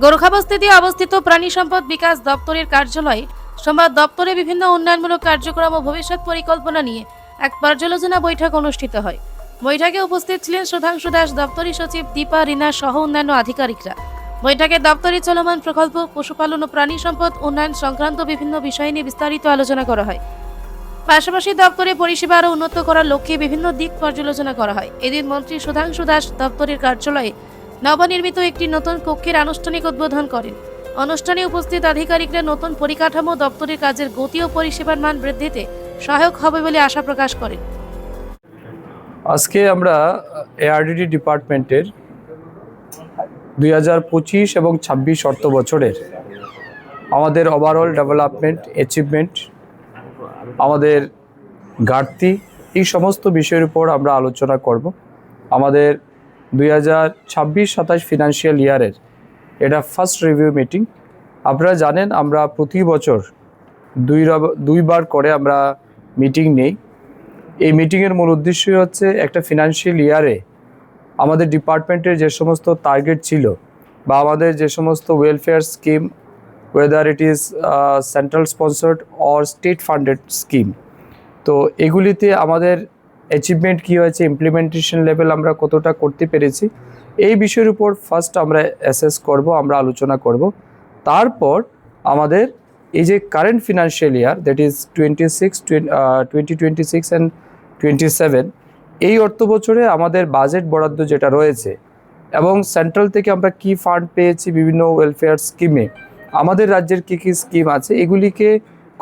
গোরখাবস্তিতে অবস্থিত প্রাণী সম্পদ বিকাশ দপ্তরের কার্যালয়ে সোমবার দপ্তরে বিভিন্ন উন্নয়নমূলক কার্যক্রম ও ভবিষ্যৎ পরিকল্পনা নিয়ে এক পর্যালোচনা বৈঠক অনুষ্ঠিত হয়। বৈঠকে উপস্থিত ছিলেন সুধাংশু দাস, দপ্তরি সচিব দীপা, রিনা সহ অন্যান্য আধিকারিকরা। বৈঠকে দপ্তরের চলমান প্রকল্প, পশুপালন ও প্রাণী সম্পদ উন্নয়ন সংক্রান্ত বিভিন্ন বিষয় নিয়ে বিস্তারিত আলোচনা করা হয়। পাশাপাশি দপ্তরে পরিষেবা আরও উন্নত করার লক্ষ্যে বিভিন্ন দিক পর্যালোচনা করা হয়। এদিন মন্ত্রী সুধাংশু দাস দপ্তরের কার্যালয়ে নবনির্মিত একটি নতুন কক্ষের আনুষ্ঠানিক উদ্বোধন করেন। অনুষ্ঠানে উপস্থিত আধিকারিকরা নতুন পরিকাঠামো দপ্তরের কাজের গতি ও পরিষেবার মান বৃদ্ধিতে সহায়ক হবে বলে আশা প্রকাশ করেন। আজকে আমরা এআরডিডি ডিপার্টমেন্টের 2025 এবং 26 অর্থ বছরের আমাদের ওভারঅল ডেভেলপমেন্ট, অ্যাচিভমেন্ট, আমাদের ঘাটতি, এই সমস্ত বিষয়ের উপর আমরা আলোচনা করব। আমাদের 2026-27 ফিনান্সিয়াল ইয়ারের এটা ফার্স্ট রিভিউ মিটিং। আপনারা জানেন আমরা প্রতি বছর দুইবার করে আমরা মিটিং নেই। এই মিটিংয়ের মূল উদ্দেশ্য হচ্ছে একটা ফিনান্সিয়াল ইয়ারে আমাদের ডিপার্টমেন্টের যে সমস্ত টার্গেট ছিল বা আমাদের যে সমস্ত welfare scheme, weather it is central sponsored or state funded scheme, তো এগুলিতে আমাদের অ্যাচিভমেন্ট কী হয়েছে, ইমপ্লিমেন্টেশন লেভেল আমরা কতটা করতে পেরেছি, এই বিষয়ের উপর ফার্স্ট আমরা অ্যাসেস করব, আমরা আলোচনা করব। তারপর আমাদের এই যে current financial year, that is 2026 and 27, এই অর্থ বছরে আমাদের বাজেট বরাদ্দ যেটা রয়েছে এবং সেন্ট্রাল থেকে আমরা কি ফান্ড পেয়েছি বিভিন্ন ওয়েলফেয়ার স্কিমে, আমাদের রাজ্যের কী কী স্কিম আছে, এগুলিকে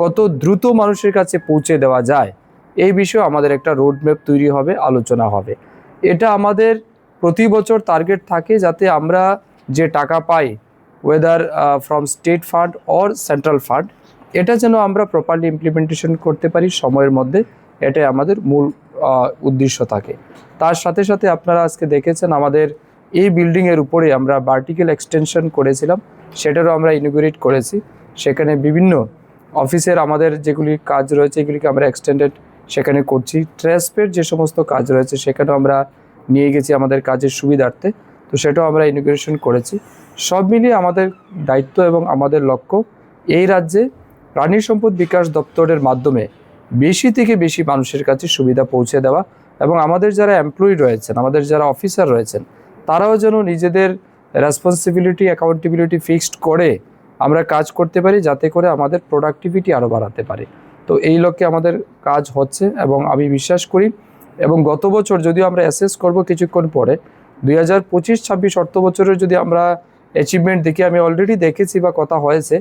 কত দ্রুত মানুষের কাছে পৌঁছে দেওয়া যায়, এই বিষয়ে আমাদের একটা রোডম্যাপ তৈরি হবে, আলোচনা হবে। এটা আমাদের প্রতি বছর টার্গেট থাকে যাতে আমরা যে টাকা পাই, whether from state fund or central fund, এটা যেন আমরা প্রপারলি ইমপ্লিমেন্টেশন করতে পারি সময়ের মধ্যে, এটাই আমাদের মূল উদ্দেশ্য থাকে। তার সাথে সাথে আপনারা আজকে দেখেছেন আমাদের এই বিল্ডিংয়ের উপরে আমরা ভার্টিক্যাল এক্সটেনশন করেছিলাম, সেটারও আমরা ইনগুরেট করেছি। সেখানে বিভিন্ন অফিসের আমাদের যেগুলি কাজ রয়েছে এগুলিকে আমরা এক্সটেন্ডেড সেখানে করছি। ট্রান্সপের যে সমস্ত কাজ রয়েছে সেখানেও আমরা নিয়ে গেছি আমাদের কাজের সুবিধার্থে, তো সেটাও আমরা ইনগুরেশন করেছি। সব মিলিয়ে আমাদের দায়িত্ব এবং আমাদের লক্ষ্য এই রাজ্যে প্রাণী সম্পদ বিকাশ দপ্তরের মাধ্যমে বেশি থেকে বেশি মানুষের কাছে সুবিধা পৌঁছে দেওয়া এবং আমাদের যারা এমপ্লয়ি রয়েছেন, আমাদের যারা অফিসার রয়েছেন, তারাও যেন নিজেদের রেসপন্সিবিলিটি, অ্যাকাউন্টেবিলিটি ফিক্সড করে আমরা কাজ করতে পারি, যাতে করে আমাদের প্রোডাক্টিভিটি আরও বাড়াতে পারে। তো এই লক্ষ্যে আমাদের কাজ হচ্ছে এবং আমি বিশ্বাস করি, এবং গত বছর যদিও আমরা অ্যাসেস করব কিছুক্ষণ পরে, 2025-26 অর্থ বছরের যদি আমরা অ্যাচিভমেন্ট দেখি, আমি অলরেডি দেখেছি বা কথা হয়েছে,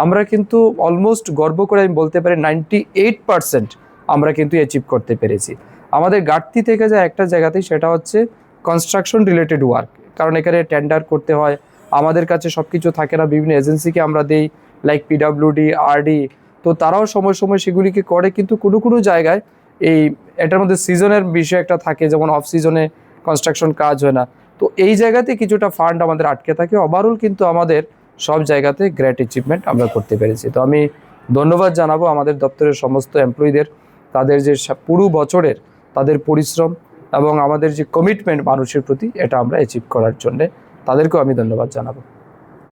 আমরা কিন্তু অলমোস্ট গর্ব করে আমি বলতে পারি 98% আমরা কিন্তু অ্যাচিভ করতে পেরেছি। আমাদের ঘাটতি থেকে যায় একটা জায়গাতেই, সেটা হচ্ছে কনস্ট্রাকশন রিলেটেড ওয়ার্ক, কারণ এখানে টেন্ডার করতে হয়, আমাদের কাছে সব কিছু থাকে না, বিভিন্ন এজেন্সিকে আমরা দিই লাইক পিডাব্লিউডি, আরডি, তো তারাও সময় সময় সেগুলিকে করে, কিন্তু কোনো কোনো জায়গায় এই এটার মধ্যে সিজনের বিষয় একটা থাকে, যেমন অফ সিজনে কনস্ট্রাকশন কাজ হয় না, তো এই জায়গাতে কিছুটা ফান্ড আমাদের আটকে থাকে। ওভারঅল কিন্তু আমাদের সব জায়গাতে গ্রেট অ্যাচিভমেন্ট আমরা করতে পেরেছি। তো আমি ধন্যবাদ জানাবো আমাদের দপ্তরের সমস্ত এমপ্লয়ীদের, তাদের যে পুরো বছরের তাদের পরিশ্রম এবং আমাদের যে কমিটমেন্ট মানুষের প্রতি, এটা আমরা অ্যাচিভ করার জন্যে তাদেরকেও আমি ধন্যবাদ জানাবো।